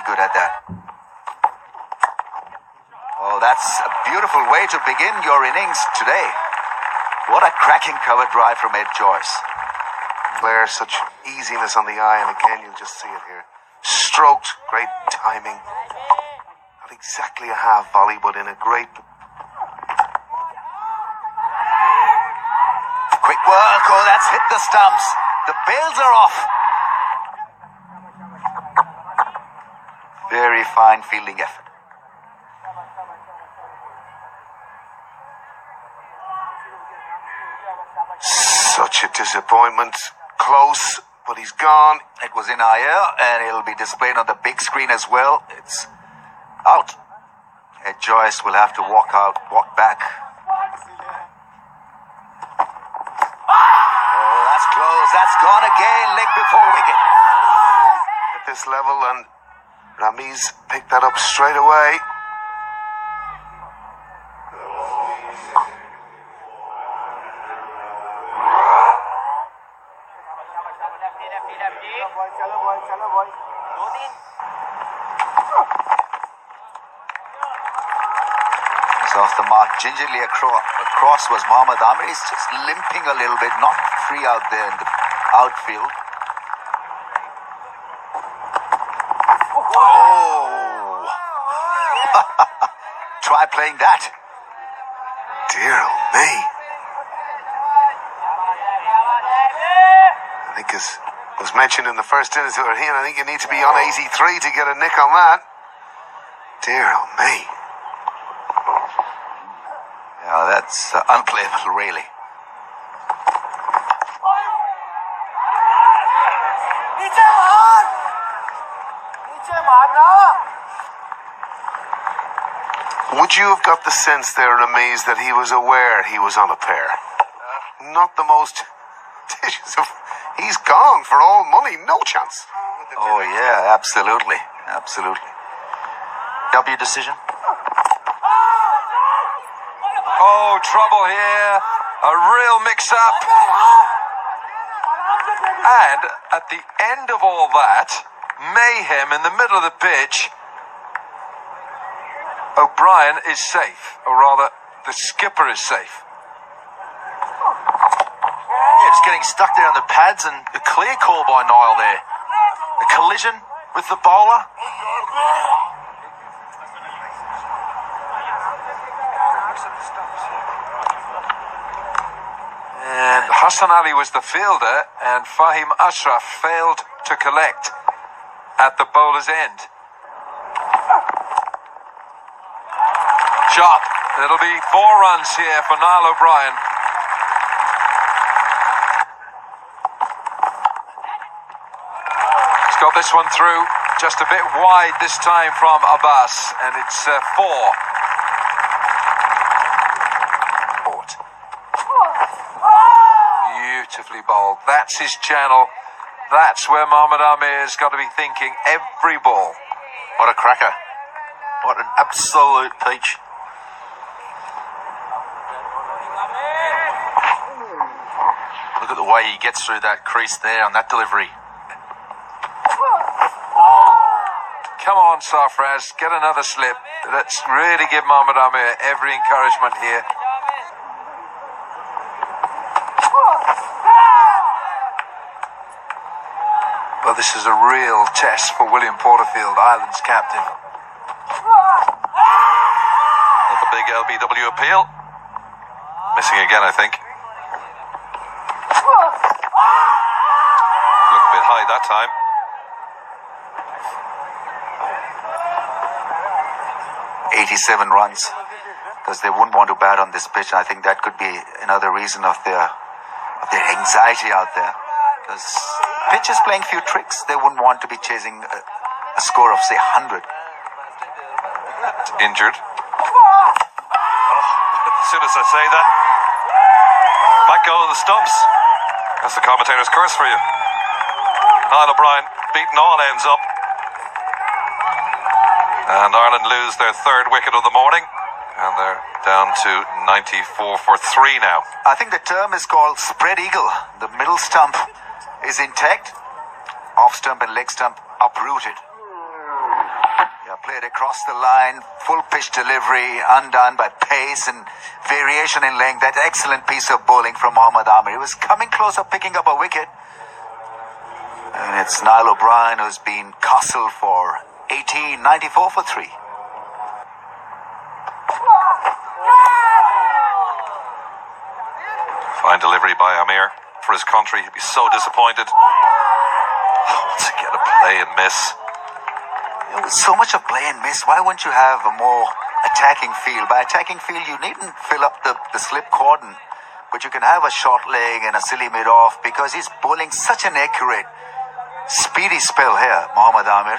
good at that. Oh, that's a beautiful way to begin your innings today. What a cracking cover drive from Ed Joyce. Player, such easiness on the eye, and again you'll just see it here. Stroked, great timing. Not exactly a half volley, but in a great... Quick work. Oh, that's hit the stumps. The bails are off. Very fine fielding effort. Such a disappointment. Close, but he's gone. It was in our ear, and it'll be displayed on the big screen as well. It's out. Ed Joyce will have to walk back. Oh, that's close. That's gone again. Leg before wicket. At this level, and Ramiz picked that up straight away. He's off the mark. Gingerly across was Mohammad Amir. He's just limping a little bit, not free out there in the outfield. Oh! Try playing that. Dear oh me. I think as was mentioned in the first innings that we're here, I think you need to be on 83 to get a nick on that. Dear oh me. Yeah, that's unplayable, really. Would you have got the sense there, Ramiz, that he was aware he was on a pair? Not the most dishes of... He's gone for all money, no chance. Oh, yeah, absolutely. Absolutely. W decision. Oh, trouble here. A real mix-up. And at the end of all that, mayhem in the middle of the pitch, O'Brien is safe, or rather, the skipper is safe. Yeah, just getting stuck there on the pads, and a clear call by Niall there. A collision with the bowler. And Hassan Ali was the fielder, and Fahim Ashraf failed to collect at the bowler's end. Shot. It'll be 4 runs here for Niall O'Brien. He's got this one through, just a bit wide this time from Abbas, and it's 4. Beautifully bowled. That's his channel. That's where Mohammad Amir's got to be thinking every ball. What a cracker. What an absolute peach. Look at the way he gets through that crease there on that delivery. Come on, Sarfraz, get another slip. Let's really give Mohammad Amir every encouragement here. Well, this is a real test for William Porterfield, Ireland's captain. With a big LBW appeal. Missing again, I think. Looked a bit high that time. .87 runs, because they wouldn't want to bat on this pitch. I think that could be another reason of their anxiety out there, because pitch is playing few tricks. They wouldn't want to be chasing a score of, say, 100. Injured. As soon as I say that, back go the stumps. That's the commentator's curse for you. Niall O'Brien beating all ends up. And Ireland lose their 3rd wicket of the morning. And they're down to 94 for 3 now. I think the term is called spread eagle. The middle stump is intact. Off stump and leg stump uprooted. played across the line, full pitch delivery, undone by pace and variation in length. That excellent piece of bowling from Mohammad Amir. He was coming close of picking up a wicket. And it's Niall O'Brien who's been castled for 18, 94 for 3. Fine delivery by Amir for his country. He'd be so disappointed. Once again, a play and miss. With so much of play and miss, why wouldn't you have a more attacking field? By attacking field, you needn't fill up the slip cordon, but you can have a short leg and a silly mid-off because he's bowling such an accurate, speedy spell here, Mohammad Amir,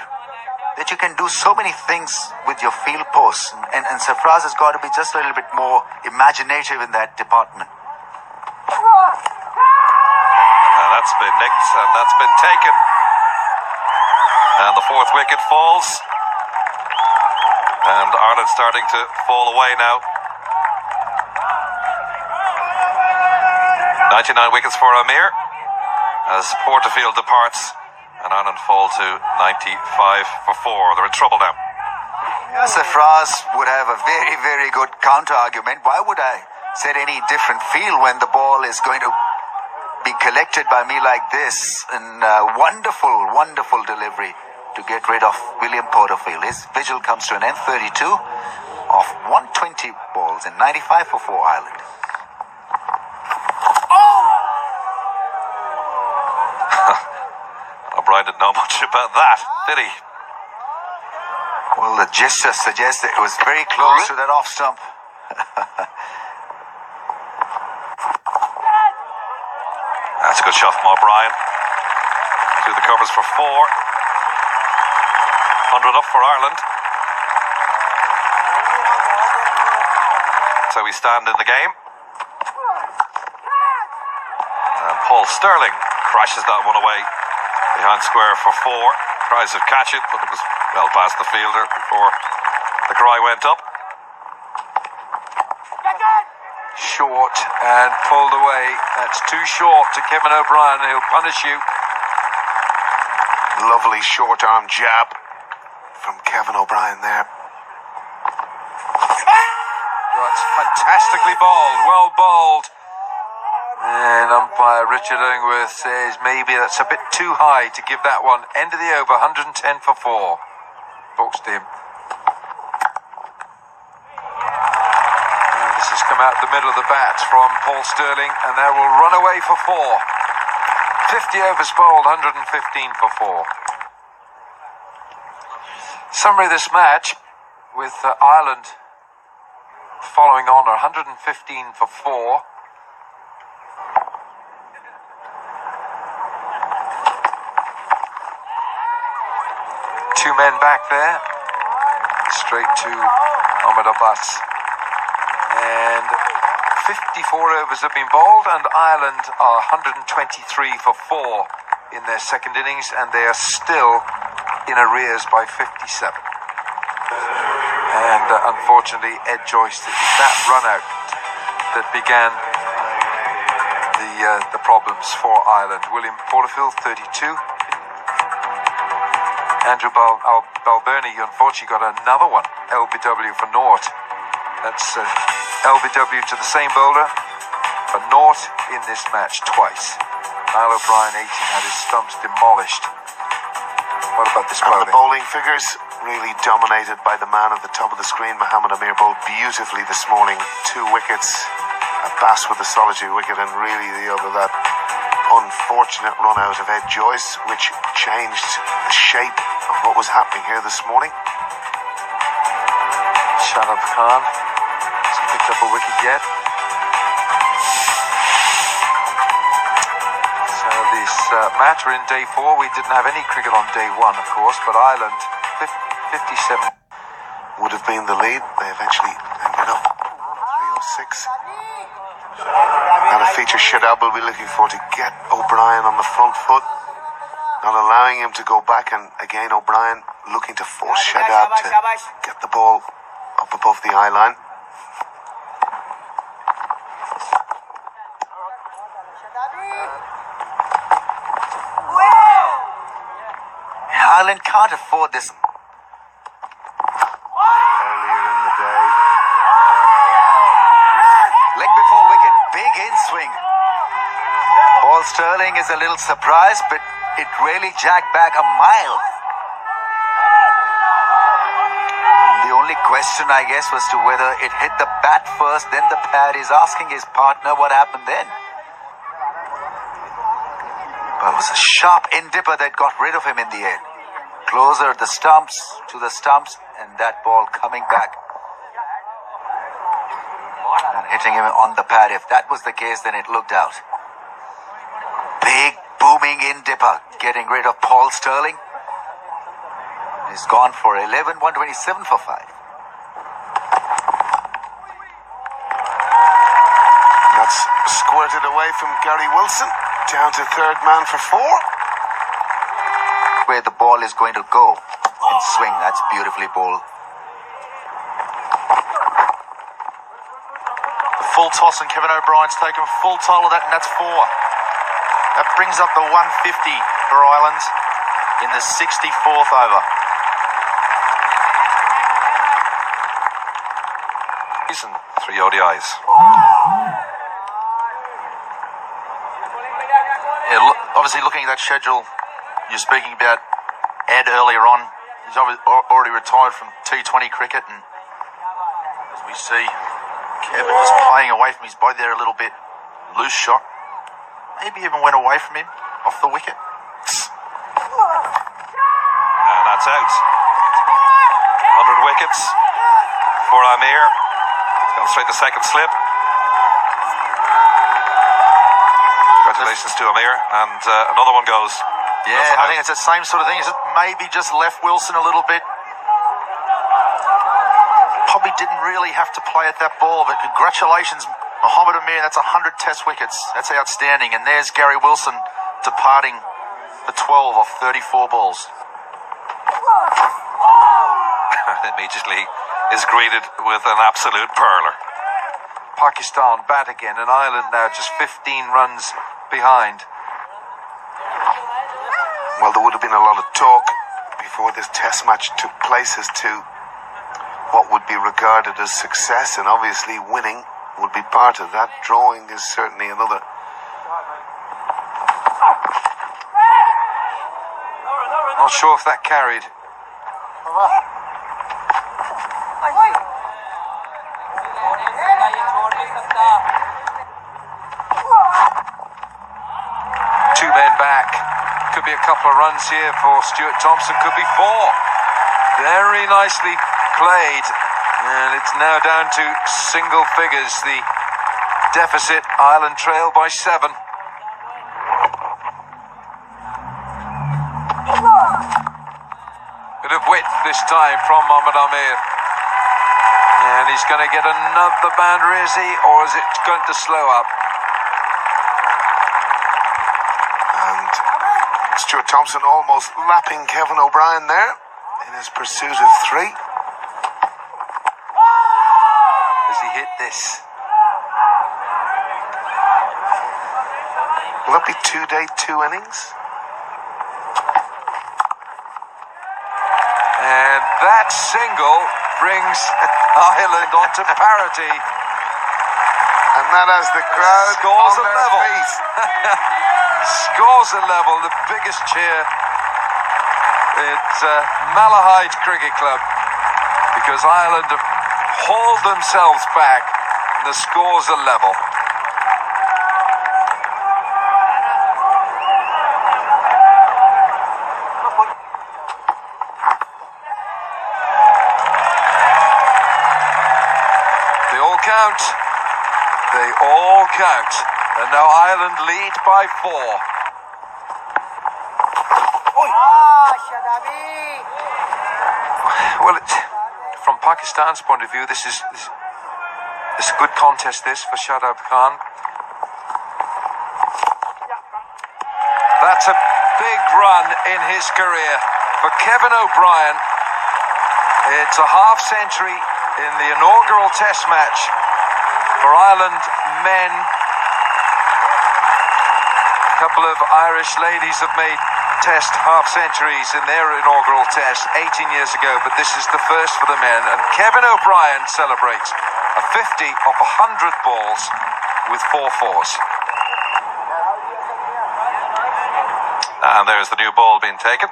that you can do so many things with your field posts. And Sarfraz has got to be just a little bit more imaginative in that department. And that's been nicked and that's been taken. And the fourth wicket falls. And Ireland starting to fall away now. 99 wickets for Amir as Porterfield departs and Ireland fall to 95 for 4. They're in trouble now. Sarfraz would have a very, very good counter argument. Why would I set any different field when the ball is going to be collected by me like this? And wonderful, wonderful delivery to get rid of William Porterfield. His vigil comes to an end, 32 of 120 balls and 95 for 4 Ireland. O'Brien didn't know much about that, did he? Well, the gesture suggests that it was very close to that off stump. That's a good shot from O'Brien. Through the covers for 4. 100 up for Ireland. So we stand in the game. And Paul Sterling crashes that one away behind square for 4. Tries to catch it, but it was well past the fielder before the cry went up. Short and pulled away. That's too short to Kevin O'Brien. He'll punish you. Lovely short arm jab from Kevin O'Brien there. That's fantastically bowled. Well bowled. And umpire Richard Illingworth says maybe that's a bit too high to give that one. End of the over, 110 for 4. Talks to him. And this has come out the middle of the bat from Paul Sterling, and that will run away for 4. 50 overs bowled, 115 for 4. Summary of this match, with Ireland following on, 115 for 4. Two men back there, straight to Ahmed Abbas. And 54 overs have been bowled, and Ireland are 123 for 4 in their second innings, and they are still in arrears by 57. And unfortunately, Ed Joyce, it was that run out that began the problems for Ireland. William Porterfield, 32. Andrew Balbirnie, unfortunately, got another one, LBW for naught. That's LBW to the same bowler, a naught in this match twice. Niall O'Brien, 18, had his stumps demolished. What about this bowling? And the bowling figures really dominated by the man at the top of the screen. Mohammad Amir bowled beautifully this morning. 2 wickets. Abbas with a solitary wicket, and really the other, that unfortunate run out of Ed Joyce, which changed the shape of what was happening here this morning. Shadab Khan hasn't picked up a wicket yet. So this match, we're in day 4. We didn't have any cricket on day 1, of course, but Ireland 57 would have been the lead. They eventually ended up 306. And a feature Shadab will be looking for to get O'Brien on the front foot, not allowing him to go back. And again, O'Brien looking to force Shadab to get the ball up above the eye line. Ireland can't afford this Paul Sterling is a little surprised, but it really jagged back a mile. The only question, I guess, was to whether it hit the bat first, then the pad. He's asking his partner what happened then. But it was a sharp in-dipper that got rid of him in the end. Closer to the stumps, and that ball coming back and hitting him on the pad. If that was the case, then it looked out. Big, booming in-dipper, getting rid of Paul Sterling. He's gone for 11, 127 for 5. That's squirted away from Gary Wilson. Down to third man for 4. Where the ball is going to go and swing. That's beautifully bowled. Full toss, and Kevin O'Brien's taken full toll of that, and that's 4. That brings up the 150 for Ireland in the 64th over. 3 ODIs. Yeah, obviously looking at that schedule, you're speaking about Ed earlier on. He's already retired from T20 cricket, and as we see, Kevin just playing away from his body there a little bit. Loose shot. Maybe even went away from him off the wicket. And that's out. 100 wickets for Amir. He's gone straight to second slip. Congratulations to Amir. And another one goes. Yeah, I think it's the same sort of thing. Is it maybe just left Wilson a little bit? Probably didn't really have to play at that ball, but congratulations, Mohamed Amir. That's 100 test wickets. That's outstanding. And there's Gary Wilson departing for 12 off 34 balls. Immediately is greeted with an absolute perler. Pakistan bat again, and Ireland now just 15 runs behind. Well, there would have been a lot of talk before this test match took place as to what would be regarded as success, and obviously winning would be part of that. Drawing is certainly another. Not sure if that carried. Two men back. Could be a couple of runs here for Stuart Thompson. Could be 4. Very nicely played. And it's now down to single figures. The deficit, Ireland trail by 7. Bit of width this time from Mohamed Amir. And he's going to get another boundary, is he? Or is it going to slow up? And Stuart Thompson almost lapping Kevin O'Brien there in his pursuit of 3. As he hit this. Will that be 2-day, 2 innings? And that single brings Ireland onto parity. And that has the crowd Scores on a their level. feet. Scores a level, the biggest cheer at Malahide Cricket Club, because Ireland have hauled themselves back and the scores are level. They all count. They all count. And now Ireland lead by 4. Well, from Pakistan's point of view, this is a good contest, this, for Shadab Khan. That's a big run in his career. For Kevin O'Brien, it's a half century in the inaugural test match for Ireland men. A couple of Irish ladies have made test half centuries in their inaugural test 18 years ago, but this is the first for the men. And Kevin O'Brien celebrates a 50 off 100 balls with 4 fours. And there's the new ball being taken.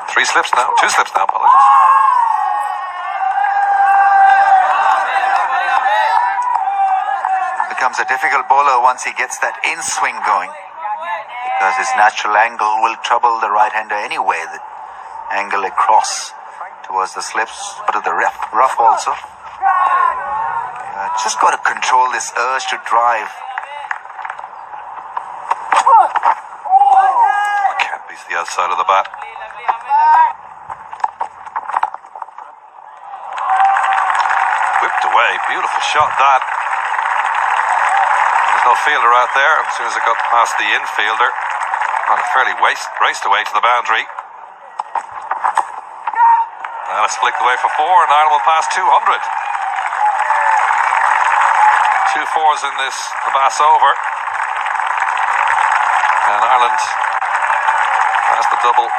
3 slips now. 2 slips now, apologies. Becomes a difficult bowler once he gets that in swing going, because his natural angle will trouble the right-hander anyway. The angle across towards the slips, but to the rough also. Just got to control this urge to drive. Can't beat the outside of the bat. Whipped away. Beautiful shot, that. There's no fielder out there. As soon as it got past the infielder, fairly raced away to the boundary. And it's flicked away for 4, and Ireland will pass 200. 2 fours in this, the Bass over. And Ireland has the double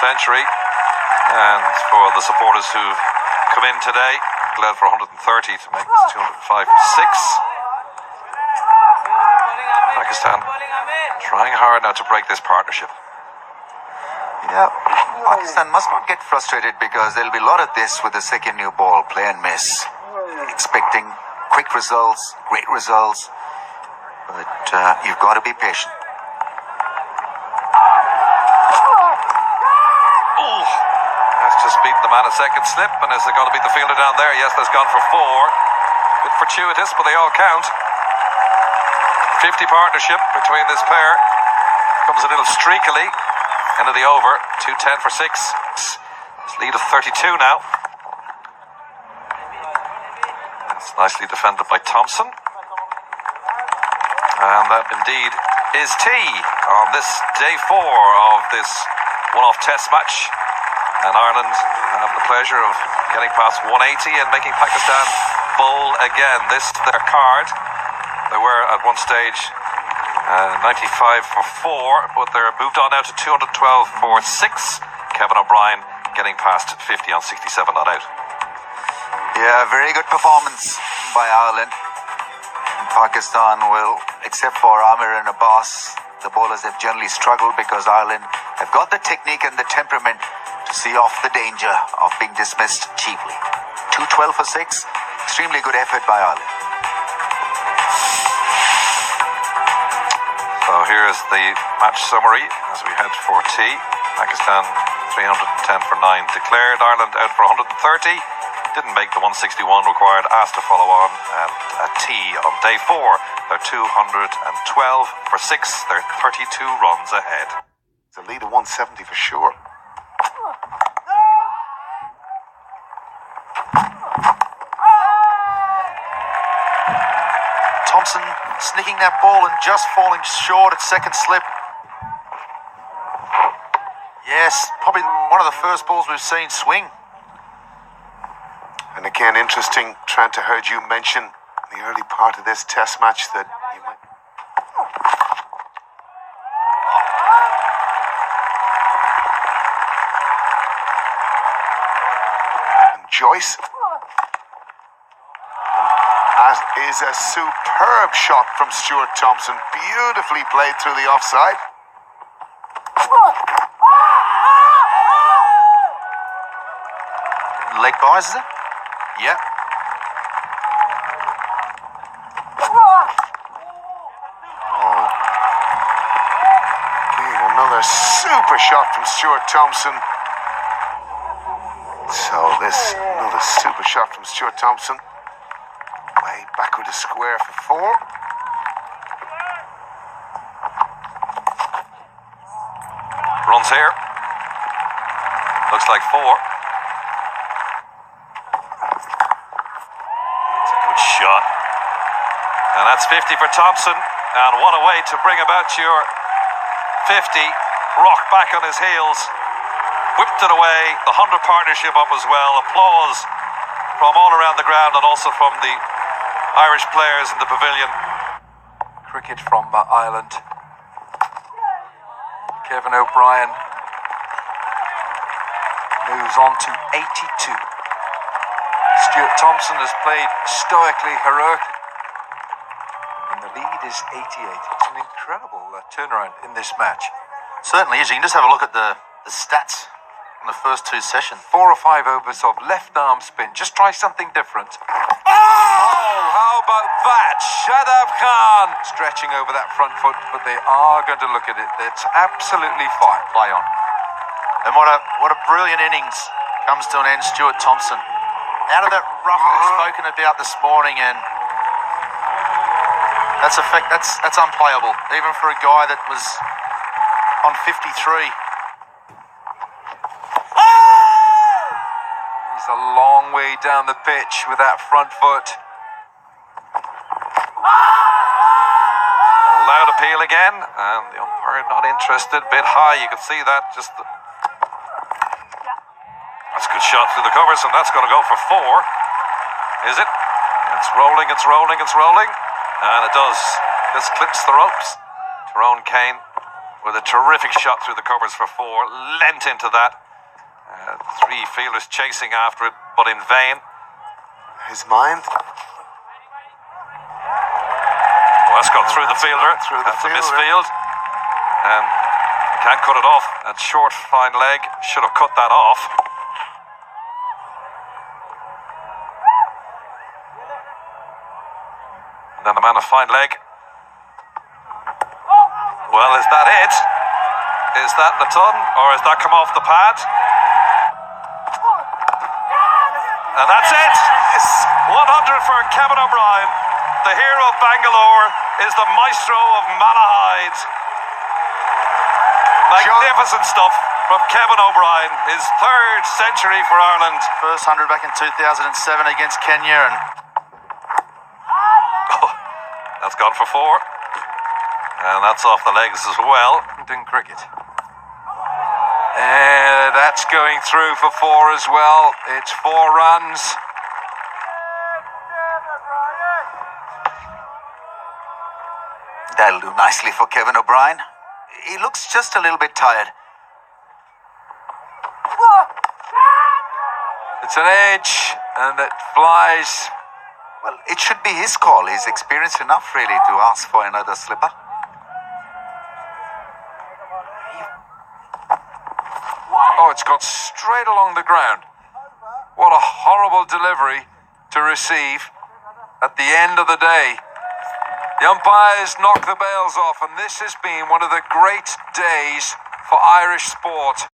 century. And for the supporters who've come in today, glad for 130 to make this 205 for 6. Pakistan trying hard now to break this partnership. Yeah, Pakistan must not get frustrated, because there'll be a lot of this with the second new ball, play and miss. Expecting quick results, great results, but you've got to be patient. That's just beat the man a second slip, and is it going to beat the fielder down there? Yes, that's gone for 4. Bit fortuitous, but they all count. 50 partnership between this pair. Comes a little streakily into the over. 210 for 6. It's lead of 32 now. That's nicely defended by Thompson. And that indeed is tea on this day 4 of this one-off test match. And Ireland have the pleasure of getting past 180 and making Pakistan bowl again. This is their card. They were at one stage 95 for 4, but they're moved on now to 212 for 6. Kevin O'Brien getting past 50 on 67 not out. Yeah, very good performance by Ireland. Pakistan will, except for Amir and Abbas, the bowlers have generally struggled, because Ireland have got the technique and the temperament to see off the danger of being dismissed cheaply. 212 for 6, extremely good effort by Ireland. So here is the match summary as we head for tea. Pakistan 310 for 9 declared. Ireland out for 130. Didn't make the 161 required. Asked to follow on at tea on day 4. They're 212 for 6. They're 32 runs ahead. It's a lead of 170 for sure. Thompson sneaking that ball and just falling short at second slip. Yes, probably one of the first balls we've seen swing. And again, interesting, Trent, I heard you mention in the early part of this test match that you might... And Joyce. That is a superb shot from Stuart Thompson. Beautifully played through the offside. Leg buys, is it? Yeah. Again, another super shot from Stuart Thompson. So this, another super shot from Stuart Thompson. Way backward to square for 4. Runs here. Looks like 4. It's a good shot. And that's 50 for Thompson. And what a way to bring about your 50. Rock back on his heels. Whipped it away. The 100 partnership up as well. Applause from all around the ground and also from the Irish players in the pavilion. Cricket from Ireland. Kevin O'Brien moves on to 82. Stuart Thompson has played stoically, heroically in the lead It is 88. It's an incredible turnaround in this match. Certainly is. You can just have a look at the stats in the first two sessions. 4 or 5 overs of left arm spin. Just try something different. Oh, how about that? Shadab Khan stretching over that front foot, but they are going to look at it. It's absolutely fine. Play on. And what a brilliant innings comes to an end. Stuart Thompson out of that rough we've spoken about this morning, and that's unplayable, even for a guy that was on 53. He's a long way down the pitch with that front foot. Loud appeal again, and the umpire not interested. Bit high, you can see that. That's a good shot through the covers, and that's going to go for 4. Is it? It's rolling, it's rolling, it's rolling. And it does. This clips the ropes. Tyrone Kane with a terrific shot through the covers for 4. Lent into that. 3 fielders chasing after it, but in vain. His mind. Well, that's got through the fielder. That's a misfield. And can't cut it off. That short, fine leg should have cut that off. And then the man of fine leg. Well, is that it? Is that the ton, or has that come off the pad? And that's it. 100 for Kevin O'Brien. The hero of Bangalore is the maestro of Malahide. Magnificent stuff from Kevin O'Brien. His 3rd century for Ireland. First 100 back in 2007 against Kenya, and that's gone for 4. And that's off the legs as well. In cricket. And that's going through for 4 as well. It's 4 runs. That'll do nicely for Kevin O'Brien. He looks just a little bit tired. It's an edge, and it flies. Well, it should be his call. He's experienced enough, really, to ask for another slipper. Oh, it's got straight along the ground. What a horrible delivery to receive at the end of the day. The umpires knock the bails off, and this has been one of the great days for Irish sport.